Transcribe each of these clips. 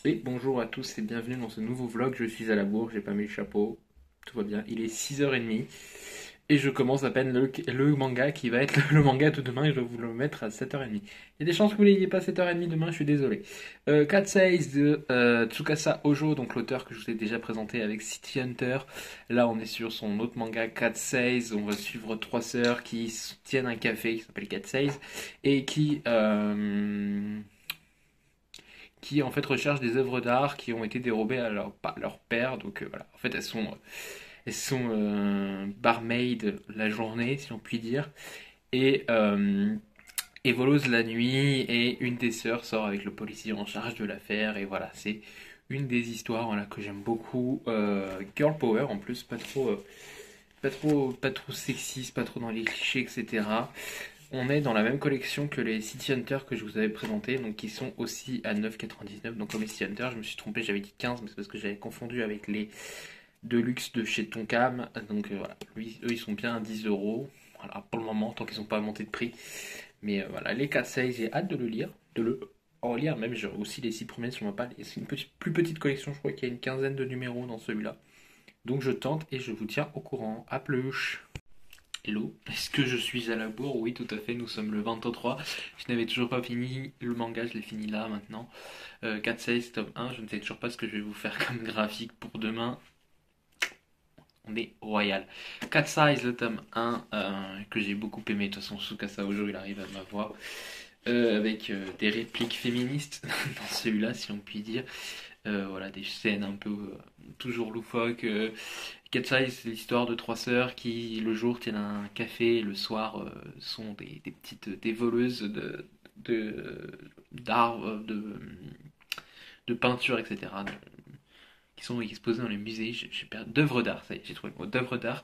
Et bonjour à tous et bienvenue dans ce nouveau vlog. Je suis à la bourre, j'ai pas mis le chapeau, tout va bien. Il est 6h30 et je commence à peine le manga qui va être le manga de demain et je vais vous le mettre à 7h30. Il y a des chances que vous l'ayez pas 7h30 demain, je suis désolé. 4-6 de Tsukasa Ojo, donc l'auteur que je vous ai déjà présenté avec City Hunter. Là on est sur son autre manga 4-6, on va suivre trois sœurs qui tiennent un café qui s'appelle 4-6 et qui en fait recherchent des œuvres d'art qui ont été dérobées à par leur père. Donc voilà, en fait elles sont barmaids la journée, si on peut dire, et, euh, et voleuses la nuit. Et une des sœurs sort avec le policier en charge de l'affaire. Et voilà, c'est une des histoires voilà, que j'aime beaucoup. Girl Power en plus, pas trop sexiste, pas trop dans les clichés, etc. On est dans la même collection que les City Hunter que je vous avais présenté, donc qui sont aussi à 9,99. Donc comme les City Hunter, je me suis trompé, j'avais dit 15, mais c'est parce que j'avais confondu avec les Deluxe de chez Tonkam. Donc voilà, eux ils sont bien à 10 euros. Voilà, pour le moment, tant qu'ils n'ont pas monté de prix. Mais voilà, les 4-6, j'ai hâte de le lire, de le relire. Même j'ai aussi les 6 premiers sur ma palle. Et c'est une plus petite collection, je crois qu'il y a une quinzaine de numéros dans celui-là. Donc je tente et je vous tiens au courant. À plus. Hello, est-ce que je suis à la bourre? Oui, tout à fait, nous sommes le 23. Je n'avais toujours pas fini le manga, je l'ai fini là maintenant. 4-6, tome 1, je ne sais toujours pas ce que je vais vous faire comme graphique pour demain. On est royal. 4 Size, le tome 1, que j'ai beaucoup aimé. De toute façon, Tsukasa Ojo, il arrive à m'avoir. Avec des répliques féministes dans celui-là, si on peut dire. Voilà, des scènes un peu toujours loufoques. Catchai, c'est l'histoire de trois sœurs qui, le jour, tiennent un café, et le soir, sont des petites des voleuses d'art, de peinture, etc. Qui sont exposées dans les musées, d'œuvres d'art, ça y est, j'ai trouvé le mot, d'œuvres d'art,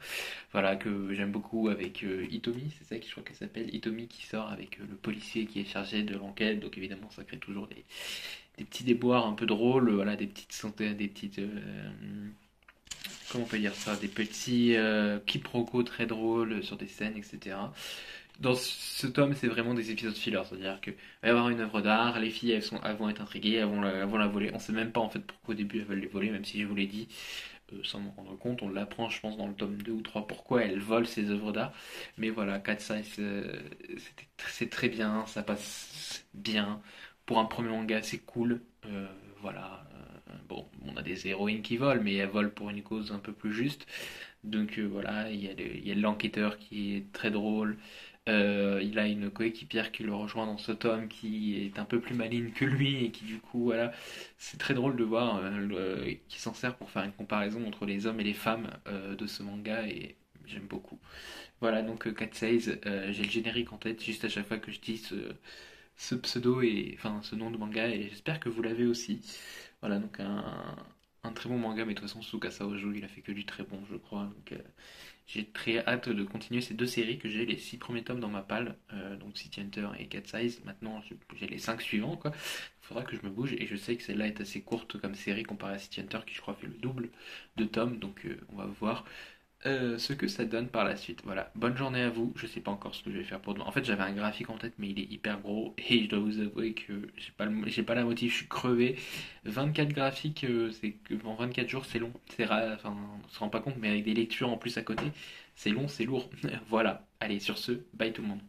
voilà, que j'aime beaucoup avec Hitomi, c'est ça que je crois qu'elle s'appelle, Hitomi qui sort avec le policier qui est chargé de l'enquête, donc évidemment ça crée toujours des petits déboires un peu drôles, voilà, des petites comment on peut dire ça, des petits quiproquos très drôles sur des scènes, etc. Dans ce tome, c'est vraiment des épisodes fillers, c'est-à-dire que va y avoir une œuvre d'art, les filles elles vont être intriguées, elles vont la voler. On sait même pas en fait pourquoi au début elles veulent les voler, même si je vous l'ai dit, sans m'en rendre compte, on l'apprend je pense dans le tome 2 ou 3 pourquoi elles volent ces œuvres d'art. Mais voilà, Katsai c'est très bien, ça passe bien. Pour un premier manga, c'est cool. Voilà. Bon, on a des héroïnes qui volent, mais elles volent pour une cause un peu plus juste. Donc voilà, il y a l'enquêteur qui est très drôle. Il a une coéquipière qui le rejoint dans ce tome qui est un peu plus maligne que lui et qui du coup voilà, c'est très drôle de voir qui s'en sert pour faire une comparaison entre les hommes et les femmes de ce manga et j'aime beaucoup. Voilà donc 4-6, j'ai le générique en tête juste à chaque fois que je dis ce pseudo et enfin ce nom de manga et j'espère que vous l'avez aussi. Voilà donc un très bon manga mais de toute façon Tsukasa Ojo il a fait que du très bon je crois donc j'ai très hâte de continuer ces deux séries que j'ai les 6 premiers tomes dans ma palle donc City Hunter et Cat Size. Maintenant j'ai les 5 suivants quoi. Il faudra que je me bouge et je sais que celle-là est assez courte comme série comparée à City Hunter qui je crois fait le double de tomes donc on va voir ce que ça donne par la suite. Voilà, bonne journée à vous. Je sais pas encore ce que je vais faire pour demain. En fait, j'avais un graphique en tête, mais il est hyper gros et je dois vous avouer que j'ai pas la motive. Je suis crevé. 24 graphiques, c'est que en 24 jours, c'est long. C'est rare. Enfin, on se rend pas compte, mais avec des lectures en plus à côté, c'est long, c'est lourd. Voilà. Allez, sur ce, bye tout le monde.